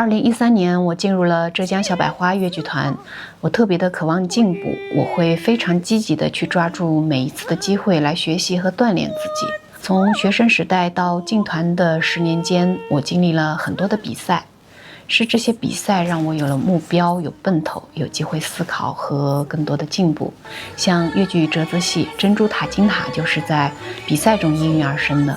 2013年，我进入了浙江小百花越剧团，我特别的渴望进步，我会非常积极的去抓住每一次的机会来学习和锻炼自己。从学生时代到进团的10年间，我经历了很多的比赛，是这些比赛让我有了目标、有奔头、有机会思考和更多的进步。像越剧折子戏《珍珠塔金塔》就是在比赛中应运而生的。